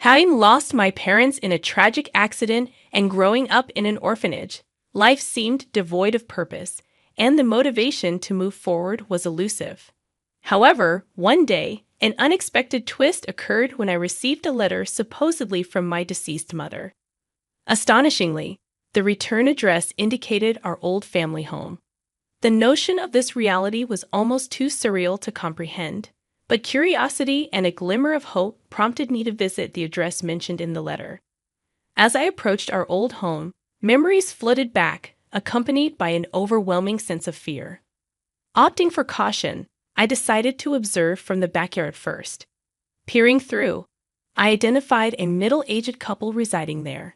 Having lost my parents in a tragic accident and growing up in an orphanage, life seemed devoid of purpose, and the motivation to move forward was elusive. However, one day, an unexpected twist occurred when I received a letter supposedly from my deceased mother. Astonishingly, the return address indicated our old family home. The notion of this reality was almost too surreal to comprehend, but curiosity and a glimmer of hope prompted me to visit the address mentioned in the letter. As I approached our old home, memories flooded back, accompanied by an overwhelming sense of fear. Opting for caution, I decided to observe from the backyard first. Peering through, I identified a middle-aged couple residing there.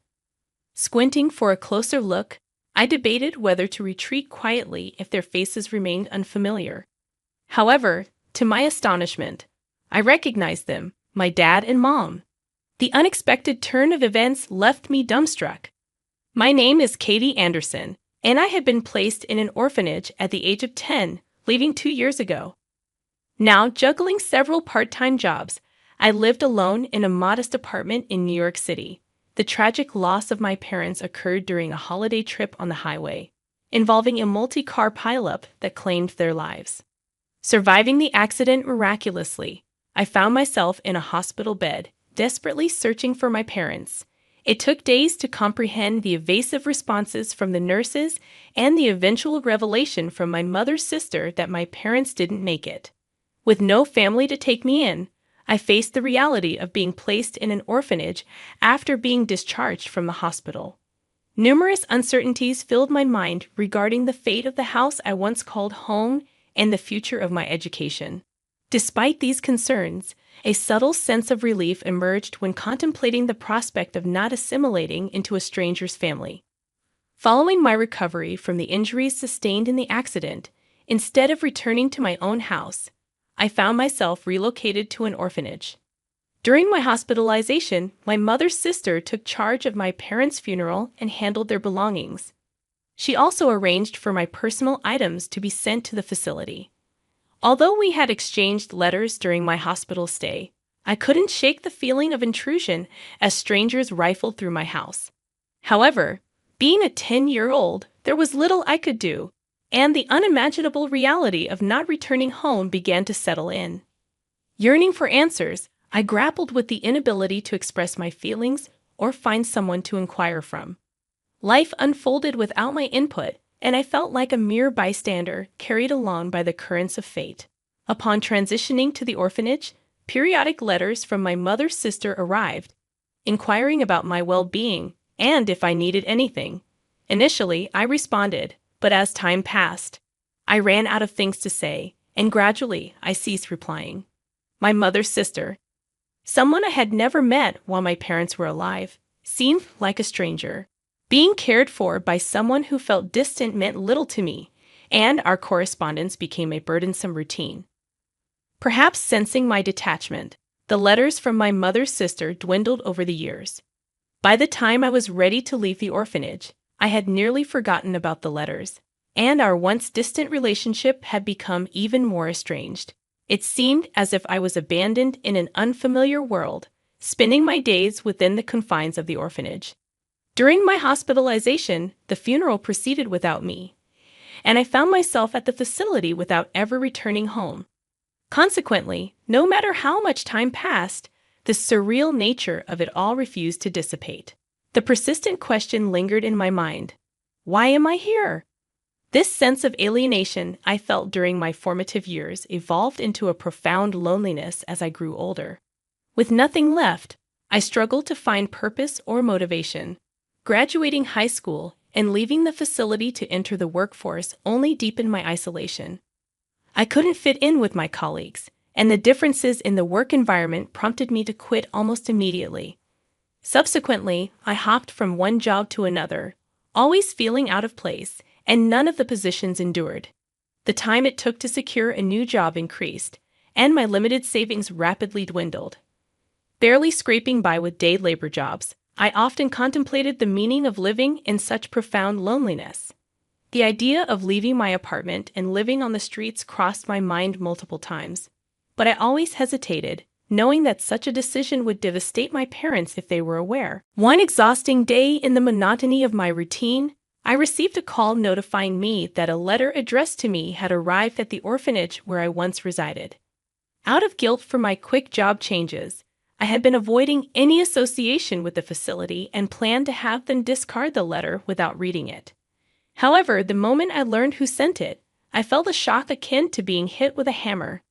Squinting for a closer look, I debated whether to retreat quietly if their faces remained unfamiliar. However, to my astonishment, I recognized them, my dad and mom. The unexpected turn of events left me dumbstruck. My name is Katie Anderson, and I had been placed in an orphanage at the age of 10, leaving 2 years ago. Now, juggling several part-time jobs, I lived alone in a modest apartment in New York City. The tragic loss of my parents occurred during a holiday trip on the highway, involving a multi-car pileup that claimed their lives. Surviving the accident miraculously, I found myself in a hospital bed, desperately searching for my parents. It took days to comprehend the evasive responses from the nurses and the eventual revelation from my mother's sister that my parents didn't make it. With no family to take me in, I faced the reality of being placed in an orphanage after being discharged from the hospital. Numerous uncertainties filled my mind regarding the fate of the house I once called home and the future of my education. Despite these concerns, a subtle sense of relief emerged when contemplating the prospect of not assimilating into a stranger's family. Following my recovery from the injuries sustained in the accident, instead of returning to my own house, I found myself relocated to an orphanage. During my hospitalization, my mother's sister took charge of my parents' funeral and handled their belongings. She also arranged for my personal items to be sent to the facility. Although we had exchanged letters during my hospital stay, I couldn't shake the feeling of intrusion as strangers rifled through my house. However, being a 10-year-old, there was little I could do, and the unimaginable reality of not returning home began to settle in. Yearning for answers, I grappled with the inability to express my feelings or find someone to inquire from. Life unfolded without my input, and I felt like a mere bystander carried along by the currents of fate. Upon transitioning to the orphanage, periodic letters from my mother's sister arrived, inquiring about my well-being and if I needed anything. Initially, I responded, but as time passed, I ran out of things to say, and gradually I ceased replying. My mother's sister, someone I had never met while my parents were alive, seemed like a stranger. Being cared for by someone who felt distant meant little to me, and our correspondence became a burdensome routine. Perhaps sensing my detachment, the letters from my mother's sister dwindled over the years. By the time I was ready to leave the orphanage, I had nearly forgotten about the letters, and our once distant relationship had become even more estranged. It seemed as if I was abandoned in an unfamiliar world, spending my days within the confines of the orphanage. During my hospitalization, the funeral proceeded without me, and I found myself at the facility without ever returning home. Consequently, no matter how much time passed, the surreal nature of it all refused to dissipate. The persistent question lingered in my mind: why am I here? This sense of alienation I felt during my formative years evolved into a profound loneliness as I grew older. With nothing left, I struggled to find purpose or motivation. Graduating high school and leaving the facility to enter the workforce only deepened my isolation. I couldn't fit in with my colleagues, and the differences in the work environment prompted me to quit almost immediately. Subsequently, I hopped from one job to another, always feeling out of place, and none of the positions endured. The time it took to secure a new job increased, and my limited savings rapidly dwindled. Barely scraping by with day labor jobs, I often contemplated the meaning of living in such profound loneliness. The idea of leaving my apartment and living on the streets crossed my mind multiple times, but I always hesitated, knowing that such a decision would devastate my parents if they were aware. One exhausting day in the monotony of my routine, I received a call notifying me that a letter addressed to me had arrived at the orphanage where I once resided. Out of guilt for my quick job changes, I had been avoiding any association with the facility and planned to have them discard the letter without reading it. However, the moment I learned who sent it, I felt a shock akin to being hit with a hammer.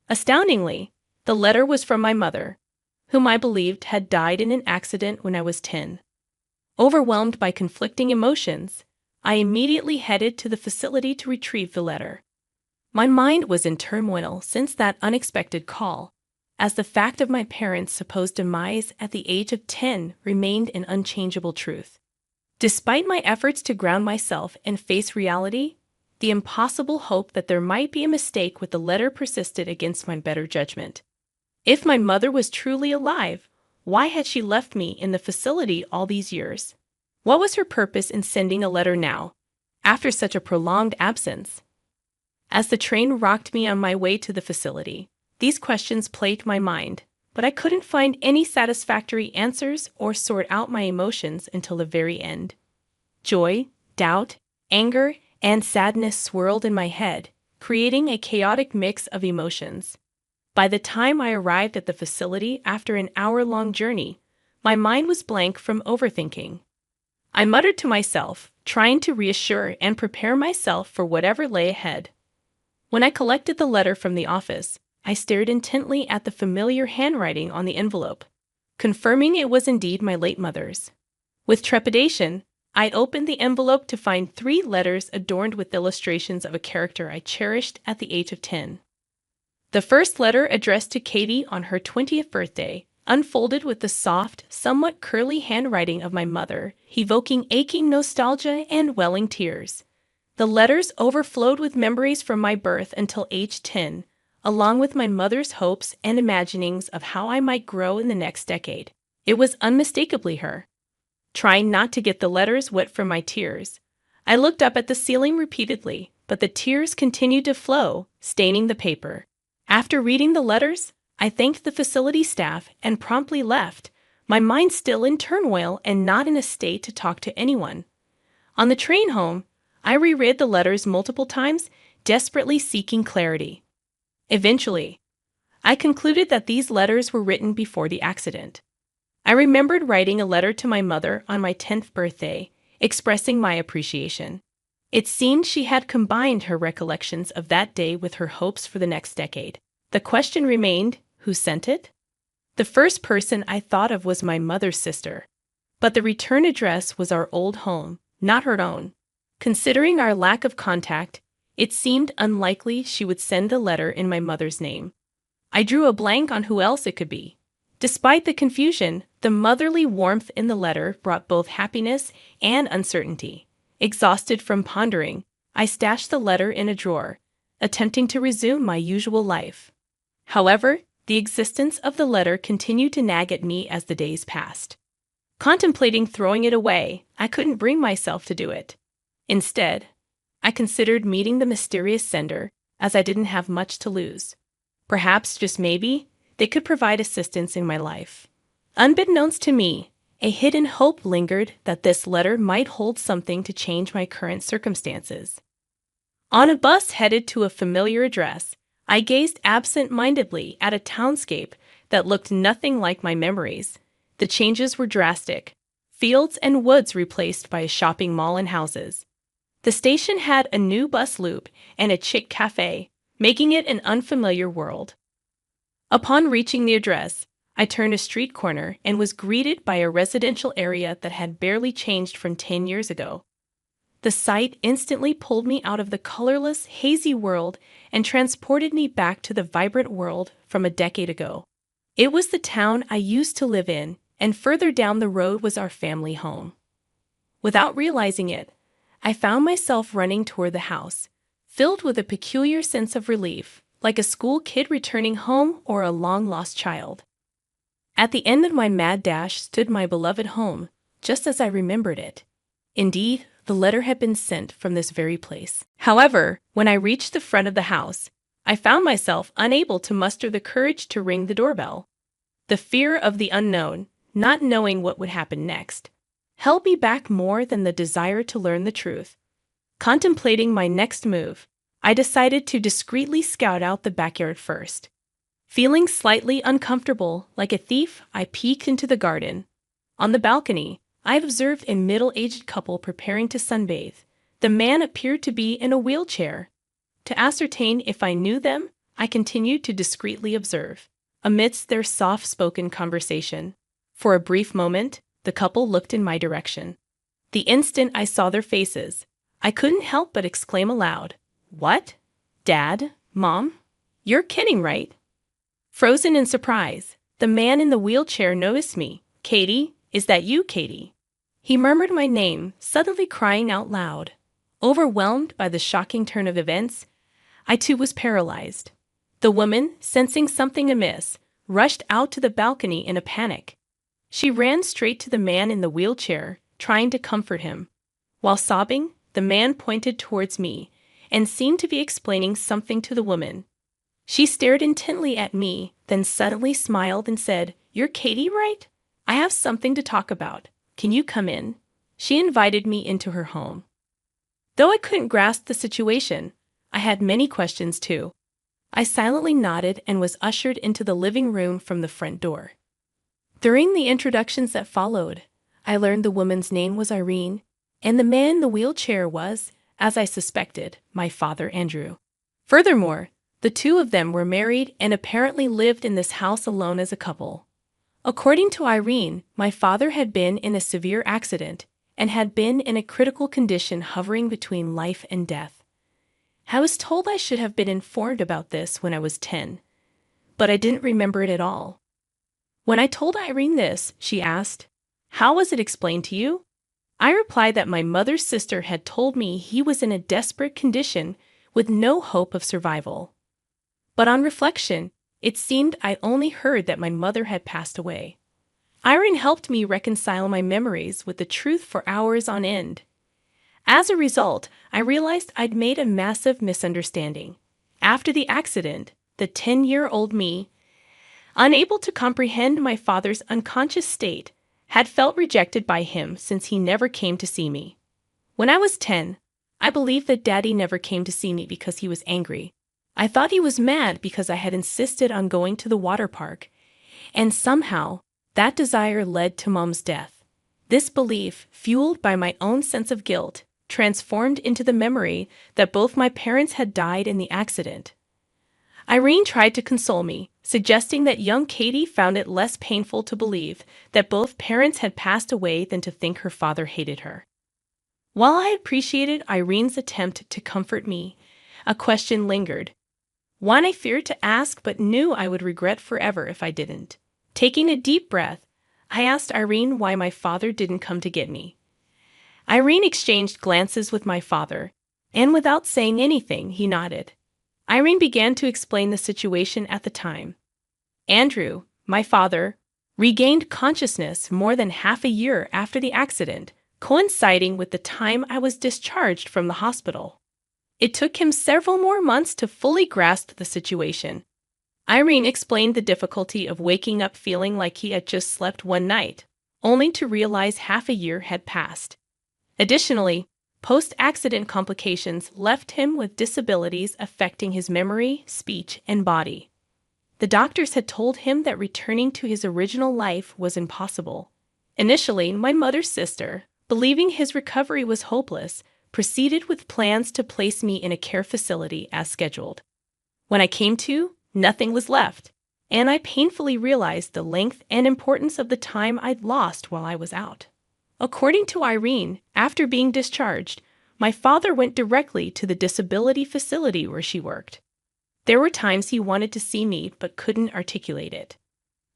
Astoundingly, the letter was from my mother, whom I believed had died in an accident when I was 10. Overwhelmed by conflicting emotions, I immediately headed to the facility to retrieve the letter. My mind was in turmoil since that unexpected call, as the fact of my parents' supposed demise at the age of 10 remained an unchangeable truth. Despite my efforts to ground myself and face reality, the impossible hope that there might be a mistake with the letter persisted against my better judgment. If my mother was truly alive, why had she left me in the facility all these years? What was her purpose in sending a letter now, after such a prolonged absence? As the train rocked me on my way to the facility, these questions plagued my mind, but I couldn't find any satisfactory answers or sort out my emotions until the very end. Joy, doubt, anger, and sadness swirled in my head, creating a chaotic mix of emotions. By the time I arrived at the facility after an hour-long journey, my mind was blank from overthinking. I muttered to myself, trying to reassure and prepare myself for whatever lay ahead. When I collected the letter from the office, I stared intently at the familiar handwriting on the envelope, confirming it was indeed my late mother's. With trepidation, I opened the envelope to find 3 letters adorned with illustrations of a character I cherished at the age of 10. The first letter, addressed to Katie on her 20th birthday, unfolded with the soft, somewhat curly handwriting of my mother, evoking aching nostalgia and welling tears. The letters overflowed with memories from my birth until age 10, along with my mother's hopes and imaginings of how I might grow in the next decade. It was unmistakably her. Trying not to get the letters wet from my tears, I looked up at the ceiling repeatedly, but the tears continued to flow, staining the paper. After reading the letters, I thanked the facility staff and promptly left, my mind still in turmoil and not in a state to talk to anyone. On the train home, I reread the letters multiple times, desperately seeking clarity. Eventually, I concluded that these letters were written before the accident. I remembered writing a letter to my mother on my 10th birthday, expressing my appreciation. It seemed she had combined her recollections of that day with her hopes for the next decade. The question remained, who sent it? The first person I thought of was my mother's sister, but the return address was our old home, not her own. Considering our lack of contact, it seemed unlikely she would send the letter in my mother's name. I drew a blank on who else it could be. Despite the confusion, the motherly warmth in the letter brought both happiness and uncertainty. Exhausted from pondering, I stashed the letter in a drawer, attempting to resume my usual life. However, the existence of the letter continued to nag at me as the days passed. Contemplating throwing it away, I couldn't bring myself to do it. Instead, I considered meeting the mysterious sender, as I didn't have much to lose. Perhaps, just maybe, they could provide assistance in my life. Unbeknownst to me, a hidden hope lingered that this letter might hold something to change my current circumstances. On a bus headed to a familiar address, I gazed absent-mindedly at a townscape that looked nothing like my memories. The changes were drastic. Fields and woods replaced by a shopping mall and houses. The station had a new bus loop and a chic cafe, making it an unfamiliar world. Upon reaching the address, I turned a street corner and was greeted by a residential area that had barely changed from 10 years ago. The sight instantly pulled me out of the colorless, hazy world and transported me back to the vibrant world from a decade ago. It was the town I used to live in, and further down the road was our family home. Without realizing it, I found myself running toward the house, filled with a peculiar sense of relief, like a school kid returning home or a long-lost child. At the end of my mad dash stood my beloved home, just as I remembered it. Indeed, the letter had been sent from this very place. However, when I reached the front of the house, I found myself unable to muster the courage to ring the doorbell. The fear of the unknown, not knowing what would happen next, held me back more than the desire to learn the truth. Contemplating my next move, I decided to discreetly scout out the backyard first. Feeling slightly uncomfortable, like a thief, I peeked into the garden. On the balcony, I observed a middle-aged couple preparing to sunbathe. The man appeared to be in a wheelchair. To ascertain if I knew them, I continued to discreetly observe, amidst their soft-spoken conversation. For a brief moment, the couple looked in my direction. The instant I saw their faces, I couldn't help but exclaim aloud, "What? Dad? Mom? You're kidding, right?" Frozen in surprise, the man in the wheelchair noticed me. "Katie, is that you, Katie?" He murmured my name, suddenly crying out loud. Overwhelmed by the shocking turn of events, I too was paralyzed. The woman, sensing something amiss, rushed out to the balcony in a panic. She ran straight to the man in the wheelchair, trying to comfort him. While sobbing, the man pointed towards me and seemed to be explaining something to the woman. She stared intently at me, then suddenly smiled and said, "You're Katie, right? I have something to talk about. Can you come in?" She invited me into her home. Though I couldn't grasp the situation, I had many questions too. I silently nodded and was ushered into the living room from the front door. During the introductions that followed, I learned the woman's name was Irene, and the man in the wheelchair was, as I suspected, my father Andrew. Furthermore, the two of them were married and apparently lived in this house alone as a couple. According to Irene, my father had been in a severe accident and had been in a critical condition hovering between life and death. I was told I should have been informed about this when I was 10, but I didn't remember it at all. When I told Irene this, she asked, "How was it explained to you?" I replied that my mother's sister had told me he was in a desperate condition with no hope of survival. But on reflection, it seemed I only heard that my mother had passed away. Irene helped me reconcile my memories with the truth for hours on end. As a result, I realized I'd made a massive misunderstanding. After the accident, the 10-year-old me, unable to comprehend my father's unconscious state, had felt rejected by him since he never came to see me. When I was 10, I believed that Daddy never came to see me because he was angry. I thought he was mad because I had insisted on going to the water park, and somehow, that desire led to Mom's death. This belief, fueled by my own sense of guilt, transformed into the memory that both my parents had died in the accident. Irene tried to console me, suggesting that young Katie found it less painful to believe that both parents had passed away than to think her father hated her. While I appreciated Irene's attempt to comfort me, a question lingered. One I feared to ask but knew I would regret forever if I didn't. Taking a deep breath, I asked Irene why my father didn't come to get me. Irene exchanged glances with my father, and without saying anything, he nodded. Irene began to explain the situation at the time. Andrew, my father, regained consciousness more than half a year after the accident, coinciding with the time I was discharged from the hospital. It took him several more months to fully grasp the situation. Irene explained the difficulty of waking up feeling like he had just slept one night, only to realize half a year had passed. Additionally, post-accident complications left him with disabilities affecting his memory, speech, and body. The doctors had told him that returning to his original life was impossible. Initially, my mother's sister, believing his recovery was hopeless, proceeded with plans to place me in a care facility as scheduled. When I came to, nothing was left, and I painfully realized the length and importance of the time I'd lost while I was out. According to Irene, after being discharged, my father went directly to the disability facility where she worked. There were times he wanted to see me but couldn't articulate it.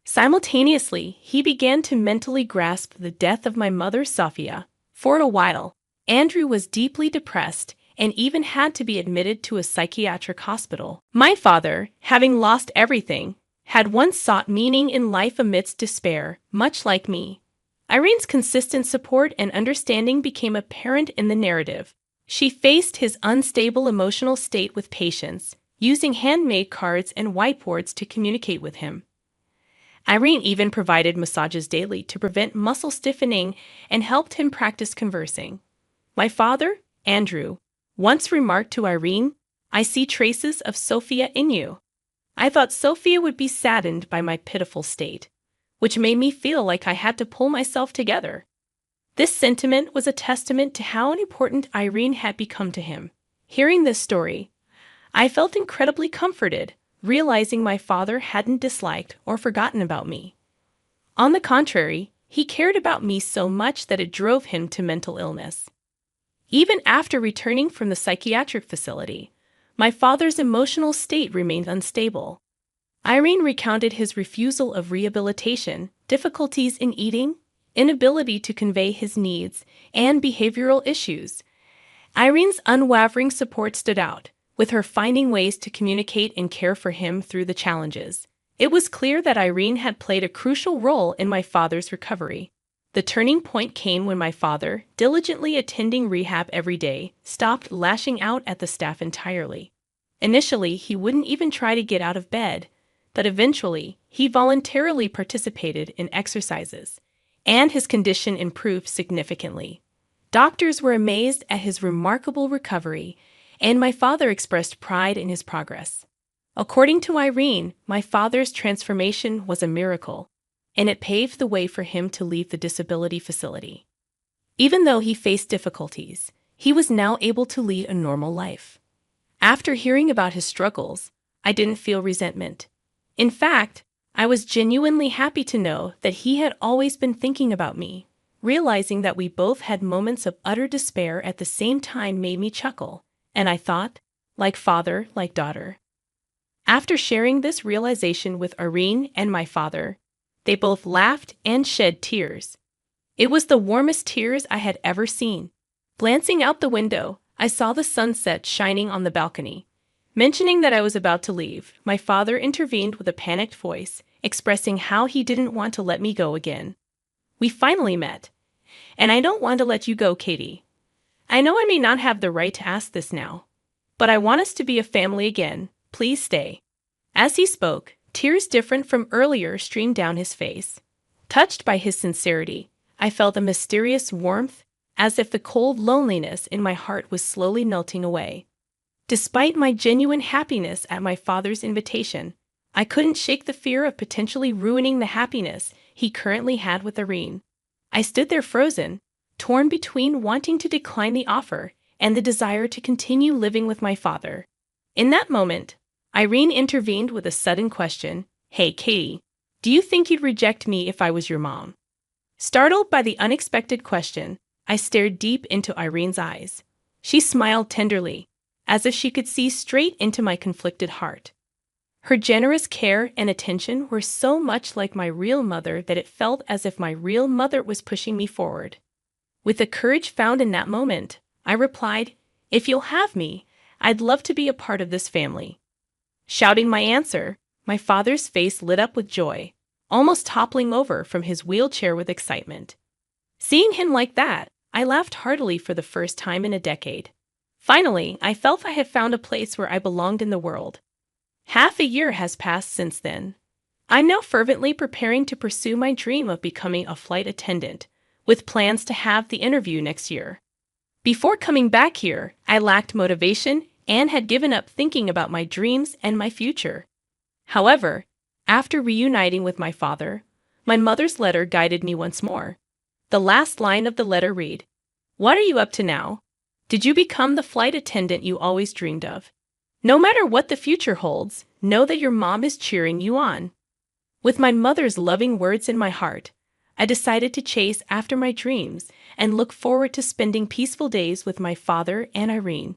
Simultaneously, he began to mentally grasp the death of my mother, Sophia. For a while, Andrew was deeply depressed and even had to be admitted to a psychiatric hospital. My father, having lost everything, had once sought meaning in life amidst despair, much like me. Irene's consistent support and understanding became apparent in the narrative. She faced his unstable emotional state with patience, using handmade cards and whiteboards to communicate with him. Irene even provided massages daily to prevent muscle stiffening and helped him practice conversing. My father, Andrew, once remarked to Irene, "I see traces of Sophia in you." I thought Sophia would be saddened by my pitiful state, which made me feel like I had to pull myself together. This sentiment was a testament to how important Irene had become to him. Hearing this story, I felt incredibly comforted, realizing my father hadn't disliked or forgotten about me. On the contrary, he cared about me so much that it drove him to mental illness. Even after returning from the psychiatric facility, my father's emotional state remained unstable. Irene recounted his refusal of rehabilitation, difficulties in eating, inability to convey his needs, and behavioral issues. Irene's unwavering support stood out, with her finding ways to communicate and care for him through the challenges. It was clear that Irene had played a crucial role in my father's recovery. The turning point came when my father, diligently attending rehab every day, stopped lashing out at the staff entirely. Initially, he wouldn't even try to get out of bed, but eventually, he voluntarily participated in exercises, and his condition improved significantly. Doctors were amazed at his remarkable recovery, and my father expressed pride in his progress. According to Irene, my father's transformation was a miracle, and it paved the way for him to leave the disability facility. Even though he faced difficulties, he was now able to lead a normal life. After hearing about his struggles, I didn't feel resentment. In fact, I was genuinely happy to know that he had always been thinking about me. Realizing that we both had moments of utter despair at the same time made me chuckle, and I thought, like father, like daughter. After sharing this realization with Irene and my father, they both laughed and shed tears. It was the warmest tears I had ever seen. Glancing out the window, I saw the sunset shining on the balcony. Mentioning that I was about to leave, my father intervened with a panicked voice, expressing how he didn't want to let me go again. We finally met. And I don't want to let you go, Katie. I know I may not have the right to ask this now, but I want us to be a family again. Please stay. As he spoke, tears different from earlier streamed down his face. Touched by his sincerity, I felt a mysterious warmth, as if the cold loneliness in my heart was slowly melting away. Despite my genuine happiness at my father's invitation, I couldn't shake the fear of potentially ruining the happiness he currently had with Irene. I stood there frozen, torn between wanting to decline the offer and the desire to continue living with my father. In that moment, Irene intervened with a sudden question. "Hey, Katie, do you think you'd reject me if I was your mom?" Startled by the unexpected question, I stared deep into Irene's eyes. She smiled tenderly, as if she could see straight into my conflicted heart. Her generous care and attention were so much like my real mother that it felt as if my real mother was pushing me forward. With the courage found in that moment, I replied, "If you'll have me, I'd love to be a part of this family." Shouting my answer, my father's face lit up with joy, almost toppling over from his wheelchair with excitement. Seeing him like that, I laughed heartily for the first time in a decade. Finally, I felt I had found a place where I belonged in the world. Half a year has passed since then. I'm now fervently preparing to pursue my dream of becoming a flight attendant, with plans to have the interview next year. Before coming back here, I lacked motivation and had given up thinking about my dreams and my future. However, after reuniting with my father, my mother's letter guided me once more. The last line of the letter read, "What are you up to now? Did you become the flight attendant you always dreamed of? No matter what the future holds, know that your mom is cheering you on." With my mother's loving words in my heart, I decided to chase after my dreams and look forward to spending peaceful days with my father and Irene.